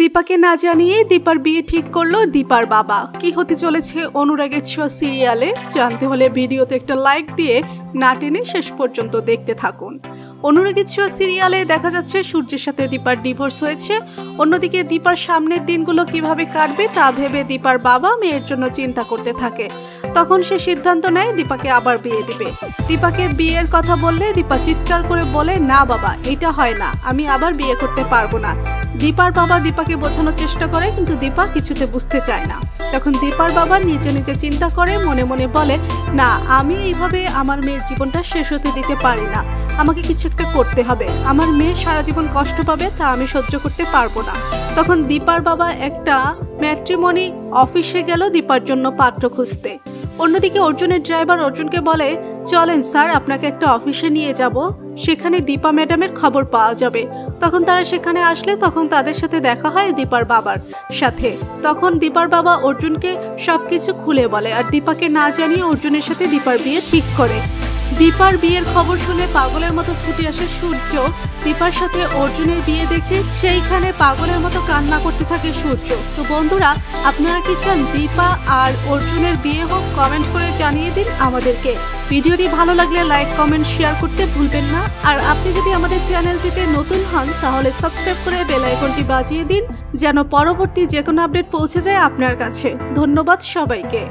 দীপাকে না জানিয়ে দীপার বিয়ে ঠিক করলো দীপার বাবা। কি হতে চলেছে অনুরাগের ছোঁয়া সিরিয়ালে জানতে হলে ভিডিওতে একটা লাইক দিয়ে না টেনে শেষ পর্যন্ত দেখতে থাকুন। অনুরাগের ছোঁয়া সিরিয়ালে দেখা যাচ্ছে সূর্যের সাথে দীপার ডিভোর্স হয়েছে। অন্যদিকে দীপার সামনের দিনগুলো কিভাবে কাটবে তা ভেবে দীপার বাবা মেয়ের জন্য চিন্তা করতে থাকে। তখন সে সিদ্ধান্ত নেয় দীপাকে আবার বিয়ে দিবে। দীপাকে বিয়ের কথা বললে দীপা চিৎকার করে বলে, না বাবা, এটা হয় না, আমি আবার বিয়ে করতে পারবো না। দীপার বাবা দীপাকে বোঝানোর চেষ্টা করে, কিন্তু দীপা কিছুতে বুঝতে চায় না। তখন দীপার বাবা নিজে নিজে চিন্তা করে, মনে মনে বলে, না, আমি এইভাবে আমার মেয়ের জীবনটা শেষ হতে দিতে পারি না, আমাকে কিছু একটা করতে হবে। আমার মেয়ে সারা জীবন কষ্ট পাবে, তা আমি সহ্য করতে পারবো না। তখন দীপার বাবা একটা ম্যাট্রিমনি অফিসে গেল দীপার জন্য পাত্র খুঁজতে। অন্যদিকে অর্জুনের ড্রাইভার অর্জুনকে বলে, চলেন স্যার, আপনাকে একটা অফিসে নিয়ে যাব, সেখানে দীপা ম্যাডামের খবর পাওয়া যাবে। তখন তারা সেখানে আসলে তখন তাদের সাথে দেখা হয় দীপার বাবার সাথে। তখন দীপার বাবা অর্জুনকে সবকিছু খুলে বলে আর দীপাকে না জানিয়ে অর্জুনের সাথে দীপার বিয়ে ঠিক করে। দীপার বিয়ের খবর শুনে পাগলের মতো ছুটে আসে সূর্য। দীপার সাথে অর্জুনের বিয়ে দেখে সেইখানে পাগলের মতো কান্না করতে থাকে সূর্য। তো বন্ধুরা, আপনারা কি চান দীপা আর অর্জুনের বিয়ে হোক? কমেন্ট করে জানিয়ে দিন আমাদেরকে। ভিডিওটি ভালো লাগলে লাইক, কমেন্ট, শেয়ার করতে ভুলবেন না। আর আপনি যদি আমাদের চ্যানেলটিতে নতুন হন তাহলে সাবস্ক্রাইব করে বেল আইকনটি বাজিয়ে দিন, যেন পরবর্তী যে কোনো আপডেট পৌঁছে যায় আপনার কাছে। ধন্যবাদ সবাইকে।